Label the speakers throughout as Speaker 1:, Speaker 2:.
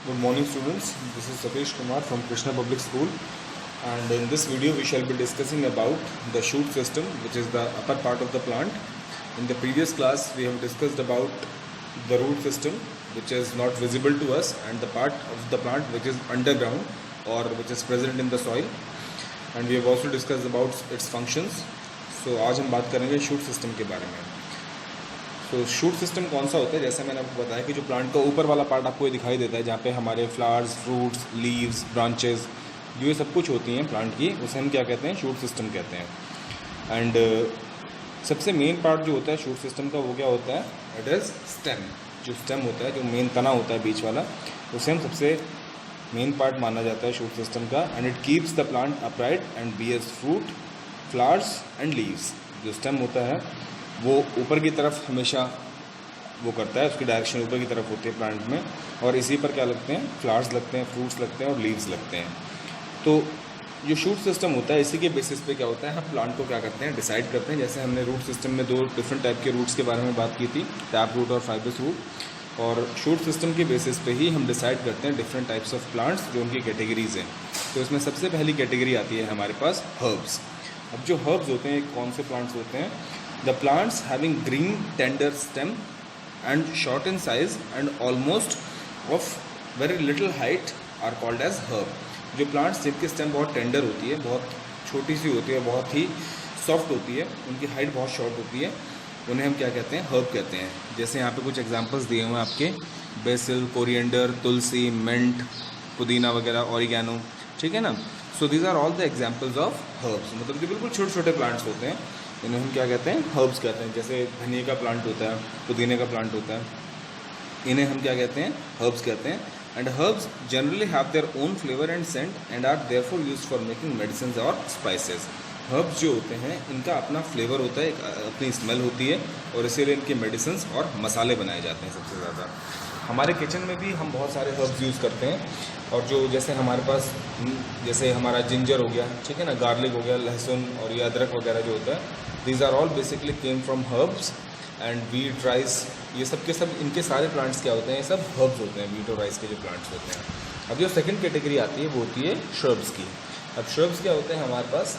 Speaker 1: Good morning students, this is Satish Kumar from Krishna Public School, and in this video we shall be discussing about the shoot system, which is the upper part of the plant. In the previous class we have discussed about the root system, which is not visible to us, and the part of the plant which is underground or which is present in the soil, and we have also discussed about its functions. So आज हम बात करेंगे shoot system के बारे में। तो shoot system कौन सा होता है, जैसे मैंने आपको बताया कि जो प्लांट का ऊपर वाला पार्ट आपको ये दिखाई देता है, जहाँ पे हमारे फ्लावर्स, फ्रूट्स, लीव्स, ब्रांचेस, जो ये सब कुछ होती हैं प्लांट की, उसे हम क्या कहते हैं, शूट सिस्टम कहते हैं। एंड सबसे मेन पार्ट जो होता है शूट सिस्टम का वो क्या होता है, इट इज़ स्टेम। जो स्टेम होता है, जो मेन तना होता है बीच वाला, उसे हम सबसे मेन पार्ट माना जाता है शूट सिस्टम का। And it keeps the plant upright and bears fruit, flowers and leaves. जो स्टेम होता है वो ऊपर की तरफ हमेशा वो करता है, उसकी डायरेक्शन ऊपर की तरफ होती है प्लांट में, और इसी पर क्या लगते हैं, फ्लावर्स लगते हैं, फ्रूट्स लगते हैं और लीव्स लगते हैं। तो जो शूट सिस्टम होता है, इसी के बेसिस पे क्या होता है, हम प्लांट को क्या करते हैं, डिसाइड करते हैं। जैसे हमने रूट सिस्टम में दो डिफरेंट टाइप के रूट्स के बारे में बात की थी, टैप रूट और फाइबस रूट, और शूट सिस्टम के बेसिस पे ही हम डिसाइड करते हैं डिफरेंट टाइप्स ऑफ प्लांट्स, जो उनकी कैटेगरीज हैं। तो इसमें सबसे पहली कैटेगरी आती है हमारे पास हर्ब्स। अब जो हर्ब्स होते हैं, कौन से प्लांट्स होते हैं, the plants having green tender stem and short in size and almost of very little height are called as herb। जो plants जिनकी स्टेम बहुत टेंडर होती है, बहुत छोटी सी होती है, बहुत ही सॉफ्ट होती है, उनकी हाइट बहुत शॉर्ट होती है, उन्हें हम क्या कहते हैं, हर्ब कहते हैं। जैसे यहाँ पे कुछ एग्जांपल्स दिए हुए हैं आपके, बेसिल, कोरिएंडर, तुलसी, मिंट, पुदीना वगैरह, ऑरिगैनो, ठीक है ना। So these are all the examples of herbs. मतलब जो बिल्कुल छोटे छोटे प्लांट्स होते हैं, इन्हें हम क्या कहते हैं, हर्ब्स कहते हैं। जैसे धनिए का प्लांट होता है, पुदीने का प्लांट होता है, इन्हें हम क्या कहते हैं, हर्ब्स कहते हैं। And herbs generally have their own flavour and scent and are therefore used for making medicine और स्पाइसेस। हर्ब्स जो होते हैं, इनका अपना फ्लेवर होता है, अपनी स्मेल होती है, और इसीलिए इनके मेडिसिन और मसाले बनाए जाते हैं सबसे ज़्यादा। हमारे किचन में भी हम बहुत सारे हर्ब्स यूज़ करते हैं, और जो जैसे हमारे पास, जैसे हमारा जिंजर हो गया, ठीक है ना, गार्लिक हो गया, लहसुन और ये अदरक वगैरह जो होता है, these are all basically came from herbs. And wheat, rice, ये सब के सब, इनके सारे प्लांट्स क्या होते हैं, ये सब हर्ब्स होते हैं, वीट और राइस के जो प्लांट्स होते हैं। अब जो सेकंड कैटेगरी आती है वो होती है श्रब्स की। अब श्रब्स क्या होते हैं हमारे पास,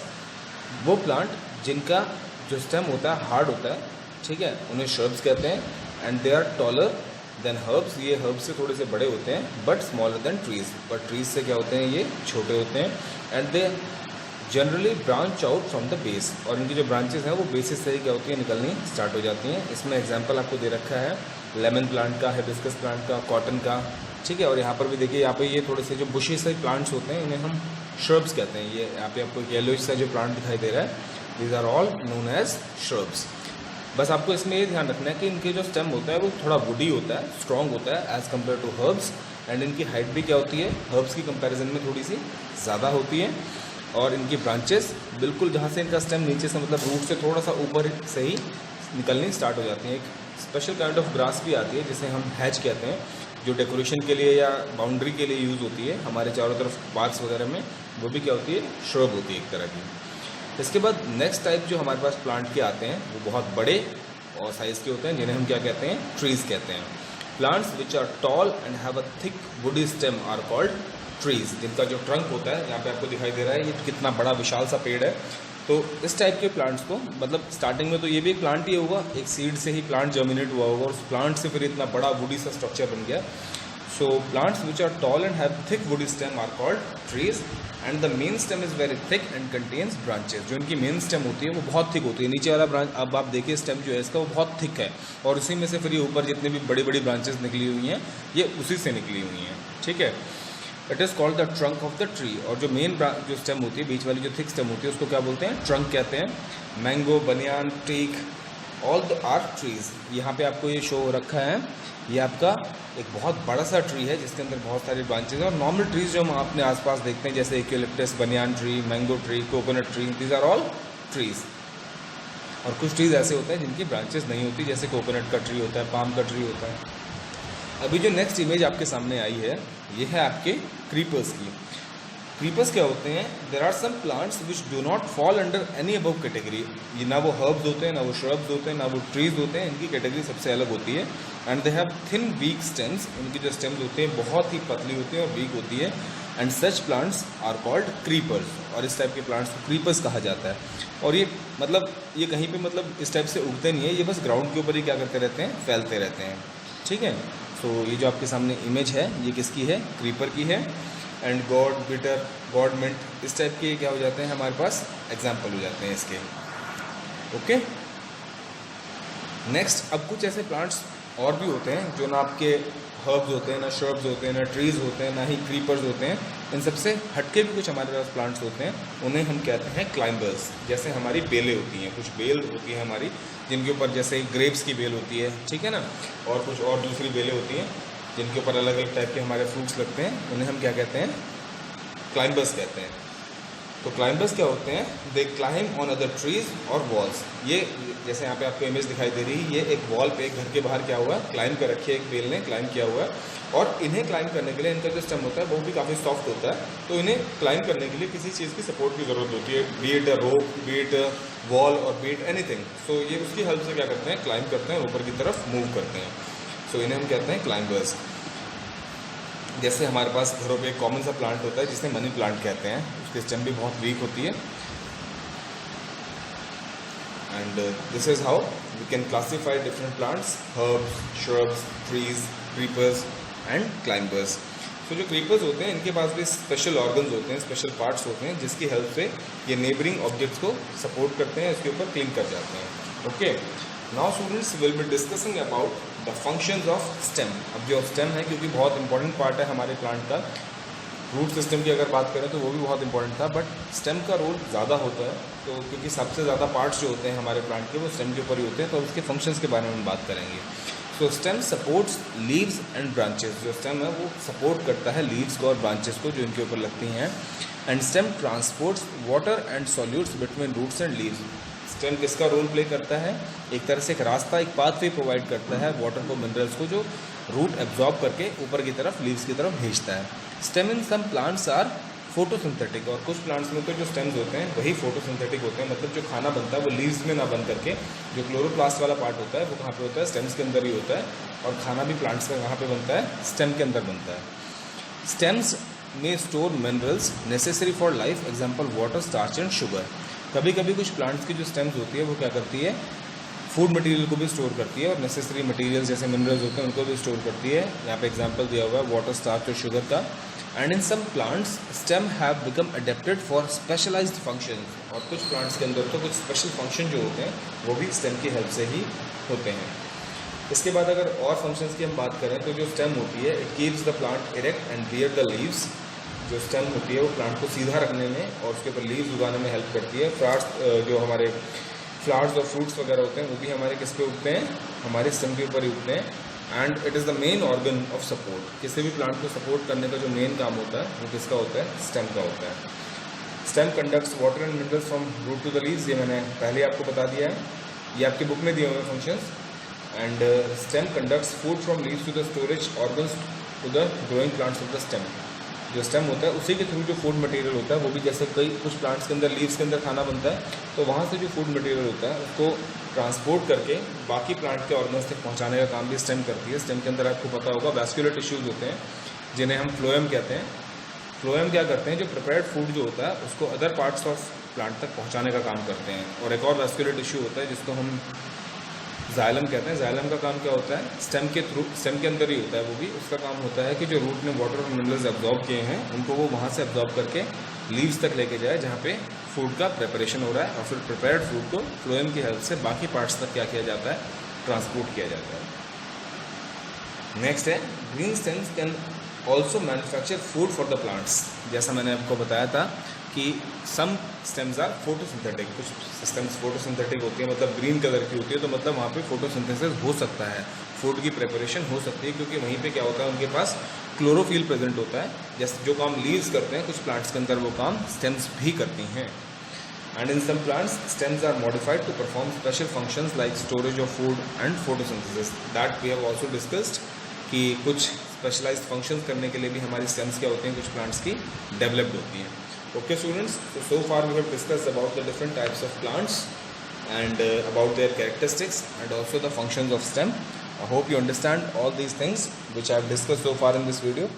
Speaker 1: वो प्लांट जिनका जो स्टेम होता है हार्ड होता है, ठीक है, उन्हें श्रब्स कहते हैं। And they are taller than herbs. ये हर्ब्स से थोड़े से बड़े होते हैं, but smaller than trees. But trees से क्या होते हैं, ये छोटे होते हैं। And they generally branch out from the base, और इनकी जो ब्रांचेस हैं वो बेसिस से ही क्या होती है, निकलनी स्टार्ट हो जाती हैं। इसमें एग्जांपल आपको दे रखा है लेमन प्लांट का, हिबिस्कस प्लांट का, कॉटन का, ठीक है। और यहाँ पर भी देखिए, यहाँ पे ये थोड़े से जो बुशी से प्लांट्स होते हैं, इन्हें हम श्रब्स कहते हैं। ये यहाँ पे आपको येलोइश सा जो प्लांट दिखाई दे रहा है, these are all known as shrubs. बस आपको इसमें ये ध्यान रखना है कि इनके जो स्टेम होता है वो थोड़ा वुडी होता है, स्ट्रॉन्ग होता है as compare to herbs. And इनकी हाइट भी क्या होती है, हर्ब्स की कंपैरिजन में थोड़ी सी ज़्यादा होती है। और इनकी ब्रांचेस बिल्कुल जहाँ से इनका स्टेम नीचे से, मतलब रूट से थोड़ा सा ऊपर से ही निकलनी स्टार्ट हो जाती हैं। एक स्पेशल काइंड ऑफ ग्रास भी आती है जिसे हम हैज कहते हैं, जो डेकोरेशन के लिए या बाउंड्री के लिए यूज़ होती है हमारे चारों तरफ पार्क्स वगैरह में, वो भी क्या होती है, श्रब होती है एक तरह की। इसके बाद नेक्स्ट टाइप जो हमारे पास प्लांट के आते हैं वो बहुत बड़े और साइज़ के होते हैं, जिन्हें हम क्या कहते हैं, ट्रीज़ कहते हैं। Plants which are tall and have a thick woody stem are called trees. जिनका जो ट्रंक होता है, यहाँ पे आपको दिखाई दे रहा है, ये कितना बड़ा विशाल सा पेड़ है। तो इस टाइप के प्लांट्स को, मतलब स्टार्टिंग में तो ये भी एक प्लांट ही होगा, एक सीड से ही प्लांट जर्मिनेट हुआ होगा, और उस प्लांट से फिर इतना बड़ा वुडी सा स्ट्रक्चर बन गया। So plants which are tall and have thick woody stem are called trees. And the main stem is very thick and contains branches. जो इनकी मेन स्टेम होती है वो बहुत थिक होती है, नीचे वाला ब्रांच, अब आप देखिए स्टेम जो है इसका वो बहुत थिक है, और उसी में से फिर ये ऊपर जितनी भी बड़ी बड़ी ब्रांचेस निकली हुई हैं, ये उसी से निकली हुई हैं, ठीक है। It is called the trunk of the tree. और जो मेन जो स्टेम होती है, बीच वाली जो थिक स्टेम होती है, उसको क्या बोलते हैं, ट्रंक कहते हैं। Mango, banyan, teak, all the are trees. यहाँ पे आपको ये शो हो रखा है, ये आपका एक बहुत बड़ा सा ट्री है जिसके अंदर बहुत सारी ब्रांचेज हैं। और नॉर्मल ट्रीज जो हम अपने आसपास देखते हैं, जैसे eucalyptus, banyan tree, mango tree, coconut tree, these are all trees. और कुछ ट्रीज ऐसे होते हैं जिनकी ब्रांचेस नहीं होती, जैसे कोकोनट का ट्री होता है, पाम का ट्री होता है। अभी जो नेक्स्ट इमेज आपके सामने आई है, ये है आपके क्रीपर्स की। क्रीपर्स क्या होते हैं, there are some plants which do not fall under any above category. ये ना वो हर्ब्स होते हैं, ना वो श्रब्स होते हैं, ना वो ट्रीज होते हैं, इनकी कैटेगरी सबसे अलग होती है। And they have thin weak stems, उनकी जो स्टेम्स होते हैं बहुत ही पतली होती है और वीक होती है। And such plants are called creepers, और इस टाइप के प्लांट्स को क्रीपर्स कहा जाता है। और ये मतलब ये कहीं पे मतलब इस टाइप से उगते नहीं है, ये बस ग्राउंड के ऊपर ही क्या करते रहते हैं, फैलते रहते हैं। ठीक है, सो ये जो आपके सामने इमेज है ये किसकी है, क्रीपर की है। एंड गॉड, बिटर, गॉडमिंट, इस टाइप के क्या हो जाते हैं हमारे पास एग्जाम्पल हो जाते हैं इसके। ओके, नेक्स्ट अब कुछ ऐसे प्लांट्स और भी होते हैं जो ना आपके हर्ब्स होते हैं, ना श्रब्स होते हैं, ना ट्रीज़ होते हैं, ना ही क्रीपर्स होते हैं। इन सबसे हटके भी कुछ हमारे पास प्लांट्स होते हैं, उन्हें हम कहते हैं क्लाइंबर्स। जैसे हमारी बेलें होती हैं, कुछ बेल होती हैं हमारी जिनके ऊपर जैसे ग्रेप्स की बेल होती है, ठीक है ना, और कुछ और दूसरी बेलें होती हैं जिनके ऊपर अलग अलग टाइप के हमारे फ्रूट्स लगते हैं, उन्हें हम क्या कहते हैं, क्लाइंबर्स कहते हैं। तो क्लाइंबर्स क्या होते हैं, दे क्लाइम ऑन अदर ट्रीज और वॉल्स। ये जैसे यहाँ पे आपको इमेज दिखाई दे रही है, ये एक वॉल पे घर के बाहर क्या हुआ है, क्लाइम कर रखी है, एक बेल ने क्लाइम किया हुआ है। और इन्हें क्लाइम करने के लिए इनका जो स्टेम होता है वो भी काफ़ी सॉफ्ट होता है, तो इन्हें क्लाइम करने के लिए किसी चीज़ की सपोर्ट की ज़रूरत होती है, B it a rope, B it a wall और बी इट एनीथिंग। सो ये उसकी हेल्प से क्या करते हैं, क्लाइम करते हैं, ऊपर की तरफ मूव करते हैं। सो इन्हें हम कहते हैं क्लाइंबर्स। जैसे हमारे पास घरों पे एक कॉमन सा प्लांट होता है जिसे मनी प्लांट कहते हैं, उसकी स्टेम भी बहुत वीक होती है। And this is how we can classify different plants, herbs, shrubs, trees, creepers and climbers. तो जो क्रीपर्स होते हैं इनके पास भी स्पेशल ऑर्गन्स होते हैं, स्पेशल पार्ट्स होते हैं जिसकी हेल्प से ये नेबरिंग ऑब्जेक्ट्स को सपोर्ट करते हैं, इसके ऊपर क्लिंग कर जाते हैं। Okay, now students will be discussing about the functions of stem. अब जो स्टेम है, क्योंकि बहुत इंपॉर्टेंट पार्ट है हमारे प्लांट का, रूट सिस्टम की अगर बात करें तो वो भी बहुत इंपॉर्टेंट था, बट स्टेम का रोल ज़्यादा होता है। तो क्योंकि सबसे ज़्यादा पार्ट्स जो होते हैं हमारे प्लांट के वो स्टेम के ऊपर ही होते हैं, तो उसके फंक्शंस के बारे में हम बात करेंगे। So stem supports leaves and branches. जो स्टेम है वो सपोर्ट करता है लीव्स को और ब्रांचेस को जो इनके ऊपर लगती हैं। And stem transports water and solutes between roots and leaves. Stem किसका रोल प्ले करता है, एक तरह से एक रास्ता, एक पाथवे प्रोवाइड करता है वाटर को, मिनरल्स को, जो रूट एब्जॉर्ब करके ऊपर की तरफ लीव्स की तरफ भेजता है। Stem in some plants are photosynthetic, और कुछ प्लांट्स में तो जो स्टेम्स होते हैं वही फोटोसिंथेटिक होते हैं, मतलब जो खाना बनता है वो लीव्स में ना बन करके, जो क्लोरोप्लास्ट वाला पार्ट होता है वो कहाँ पे होता है, स्टेम्स के अंदर ही होता है। और खाना भी प्लांट्स का कहाँ पे बनता है, स्टेम के अंदर बनता है। स्टेम्स में store minerals necessary for life, example water, starch and sugar. कभी कभी कुछ प्लांट्स की जो स्टेम्स होती है वो क्या करती है, फूड मटेरियल को भी स्टोर करती है, और नेसेसरी मटेरियल जैसे मिनरल्स होते हैं उनको भी स्टोर करती है। यहाँ पे एग्जांपल दिया हुआ है वाटर, स्टार्च और शुगर का। And in some plants stem have become adapted for specialised functions, और कुछ प्लांट्स के अंदर तो कुछ स्पेशल फंक्शन जो होते हैं वो भी स्टेम की हेल्प से ही होते हैं। इसके बाद अगर और फंक्शंस की हम बात करें तो जो स्टेम होती है, it keeps the plant erect and bear the leaves. जो स्टेम होती है वो प्लांट को सीधा रखने में और उसके ऊपर लीव्स उगाने में हेल्प करती है। फ्लावर्स, जो हमारे फ्लावर्स और फ्रूट्स वगैरह होते हैं वो भी हमारे किस पे उगते हैं, हमारे स्टेम के ऊपर ही उगते हैं। And it is the main organ of support. किसी भी प्लांट को सपोर्ट करने का जो मेन काम होता है वो किसका होता है, स्टेम का होता है। Stem conducts water and minerals from root to the leaves, ये मैंने पहले आपको बता दिया है, ये आपकी बुक में दिए हुए functions. And stem conducts food from leaves to the storage organs to the growing plants of the stem. जो स्टेम होता है उसी के थ्रू जो फूड मटेरियल होता है वो भी, जैसे कई कुछ प्लांट्स के अंदर लीव्स के अंदर खाना बनता है, तो वहाँ से जो फूड मटेरियल होता है उसको ट्रांसपोर्ट करके बाकी प्लांट के ऑर्गन्स तक पहुँचाने का काम भी स्टेम करती है। स्टेम के अंदर आपको पता होगा वैस्कुलर टिश्यूज होते हैं जिन्हें हम फ्लोएम कहते हैं। फ्लोएम क्या करते हैं, जो प्रिपेयर्ड फूड जो होता है उसको अदर पार्ट्स ऑफ प्लांट तक पहुँचाने का काम करते हैं। और एक और वैस्कुलर टिश्यू होता है जिसको हम जाइलम कहते हैं। जाइलम का काम क्या होता है, स्टेम के थ्रू, स्टेम के अंदर ही होता है वो भी, उसका काम होता है कि जो रूट ने वाटर और मिनरल्स एब्जॉर्ब किए हैं उनको वो वहाँ से एब्जॉर्ब करके लीव्स तक लेके जाए जहाँ पे फूड का प्रिपरेशन हो रहा है, और फिर प्रिपेयर्ड फूड को फ्लोएम की हेल्प से बाकी पार्ट्स तक क्या किया जाता है, ट्रांसपोर्ट किया जाता है। नेक्स्ट है green stems can also manufacture food for the plants. जैसा मैंने आपको बताया था कि सम स्टेम्स आर फोटोसिंथेटिक, कुछ स्टेम्स फोटोसिंथेटिक होती है, मतलब ग्रीन कलर की होती है, तो मतलब वहाँ पे फोटोसिंथेसिस हो सकता है, फूड की प्रिपरेशन हो सकती है, क्योंकि वहीं पे क्या होता है, उनके पास क्लोरोफिल प्रेजेंट होता है। जैसे जो काम लीव्स करते हैं कुछ प्लांट्स के अंदर वो काम स्टेम्स भी करती हैं। And in some plants stems are modified to perform special functions like storage of food and photosynthesis. That we have also discussed कि कुछ स्पेशलाइज्ड फंक्शंस करने के लिए भी हमारी स्टेम्स क्या होती हैं, कुछ प्लांट्स की डेवलप्ड होती हैं। Okay students, so far we have discussed about the different types of plants and about their characteristics and also the functions of stem. I hope you understand all these things which I have discussed so far in this video.